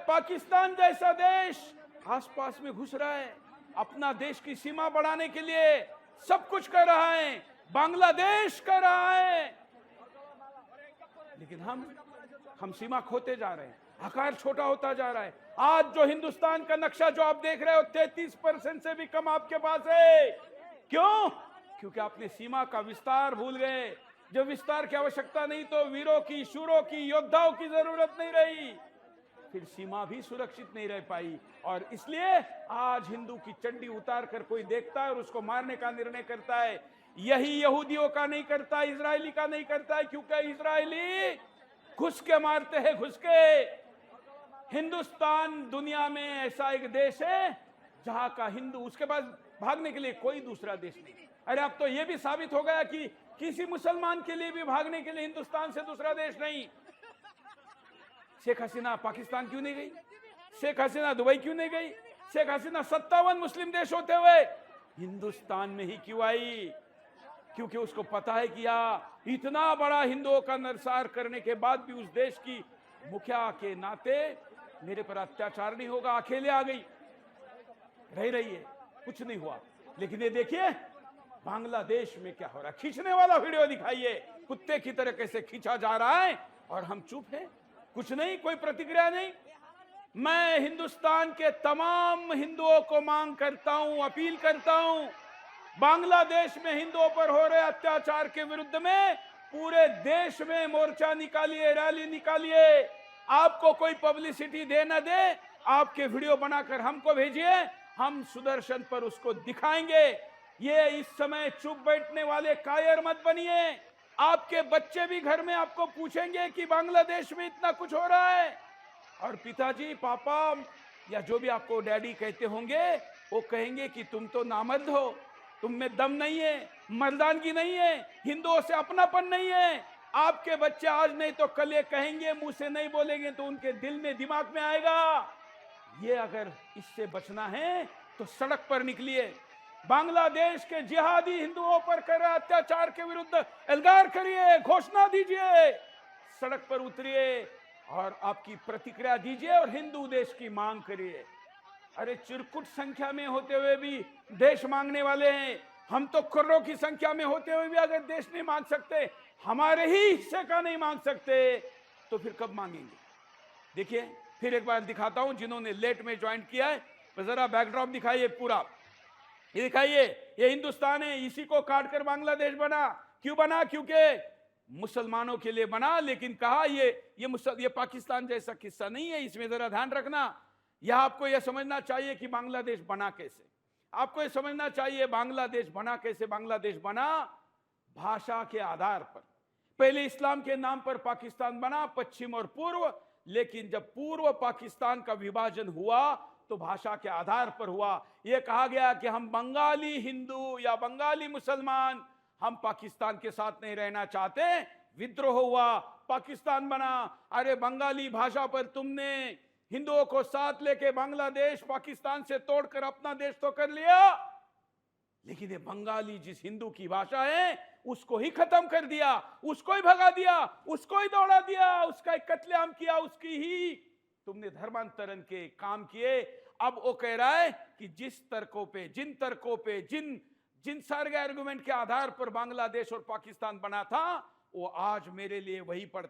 पाकिस्तान जैसा देश आसपास में घुस रहा है, अपना देश की सीमा बढ़ाने के लिए सब कुछ कर रहा है, बांग्लादेश कर रहा है, लेकिन हम सीमा खोते जा रहे हैं, आकार छोटा होता जा रहा है। आज जो हिंदुस्तान का नक्शा जो आप देख रहे हो 33% से भी कम आपके पास है। क्यों? क्योंकि आपने सीमा का विस्तार भूल गए। जो विस्तार की आवश्यकता नहीं तो वीरों की, शूरों की, योद्धाओं की जरूरत नहीं रही, फिर सीमा भी सुरक्षित नहीं रह पाई। और इसलिए आज हिंदू की चंडी उतार कर कोई देखता है और उसको मारने का निर्णय करता है। यही यहूदियों का नहीं करता, इजरायली का नहीं करता है, क्योंकि इजरायली घुस के मारते हैं, घुस के। हिंदुस्तान दुनिया में ऐसा एक देश है जहां का हिंदू, उसके पास भागने के लिए कोई दूसरा देश नहीं। अरे अब तो यह भी साबित हो गया कि किसी मुसलमान के लिए भी भागने के लिए हिंदुस्तान से दूसरा देश नहीं। शेख हसीना पाकिस्तान क्यों नहीं गई? शेख हसीना दुबई क्यों नहीं गई? शेख हसीना 57 मुस्लिम देश होते हुए हिंदुस्तान में ही क्यों आई? क्योंकि उसको पता है कि इतना बड़ा हिंदुओं का नरसार करने के बाद भी उस देश की मुखिया के नाते मेरे पर अत्याचार नहीं होगा। अकेले आ गई, रही है, कुछ नहीं हुआ। लेकिन ये देखिए बांग्लादेश में क्या हो रहा है। खींचने वाला वीडियो दिखाइए, कुत्ते की तरह कैसे खींचा जा रहा है और हम चुप हैं, कुछ नहीं, कोई प्रतिक्रिया नहीं। मैं हिंदुस्तान के तमाम हिंदुओं को मांग करता हूं, अपील करता हूं, बांग्लादेश में हिंदुओं पर हो रहे अत्याचार के विरुद्ध में पूरे देश में मोर्चा निकालिए, रैली निकालिए। आपको कोई पब्लिसिटी दे ना दे, आपके वीडियो बनाकर हमको भेजिए, हम सुदर्शन पर उसको दिखाएंगे। ये इस समय चुप बैठने वाले कायर मत बनिए। आपके बच्चे भी घर में आपको पूछेंगे कि बांग्लादेश में इतना कुछ हो रहा है, और पिताजी, पापा या जो भी आपको डैडी कहते होंगे, वो कहेंगे कि तुम तो नामर्द हो, तुम में दम नहीं है, मर्दानगी नहीं है, हिंदुओं से अपनापन नहीं है। आपके बच्चे आज नहीं तो कल ये कहेंगे, मुंह से नहीं बोलेंगे तो उनके दिल में, दिमाग में आएगा। ये अगर इससे बचना है तो सड़क पर निकलिए, बांग्लादेश के जिहादी हिंदुओं पर कर रहे अत्याचार के विरुद्ध एल्गार करिए, घोषणा दीजिए, सड़क पर उतरिए और आपकी प्रतिक्रिया दीजिए और हिंदू देश की मांग करिए। अरे चिरकुट संख्या में होते हुए भी देश मांगने वाले हैं, हम तो करोड़ों की संख्या में होते हुए भी अगर देश नहीं मांग सकते, हमारे ही हिस्से का नहीं मांग सकते, तो फिर कब मांगेंगे? देखिए फिर एक बार दिखाता हूं, जिन्होंने लेट में ज्वाइन किया है जरा बैकड्रॉप दिखाइए पूरा, ये दिखाइए। ये हिंदुस्तान है, इसी को काटकर बांग्लादेश बना। क्यों बना? क्योंकि मुसलमानों के लिए बना, लेकिन कहा ये पाकिस्तान जैसा किस्सा नहीं है, इसमें जरा ध्यान रखना। यह आपको यह समझना चाहिए कि बांग्लादेश बना कैसे। आपको यह समझना चाहिए बांग्लादेश बना कैसे। बांग्लादेश बना भाषा के आधार पर। पहले इस्लाम के नाम पर पाकिस्तान बना, पश्चिम और पूर्व, लेकिन जब पूर्व पाकिस्तान का विभाजन हुआ तो भाषा के आधार पर हुआ। यह कहा गया कि हम बंगाली हिंदू या बंगाली मुसलमान, हम पाकिस्तान के साथ नहीं रहना चाहते। विद्रोह हुआ, पाकिस्तान बना। अरे बंगाली भाषा पर तुमने हिंदुओं को साथ लेके बांग्लादेश पाकिस्तान से तोड़कर अपना देश तो कर लिया, लेकिन ये बंगाली जिस हिंदू की भाषा है उसको ही खत्म कर दिया, उसको ही भगा दिया, उसको ही दौड़ा दिया, उसका एक कत्लेआम किया, उसकी ही तुमने धर्मांतरण के काम किए। अब वो कह रहा है कि जिन तर्कों पे जिन सारे आर्गुमेंट के आधार पर बांग्लादेश और पाकिस्तान बना था, वो आज मेरे लिए वही पड़ता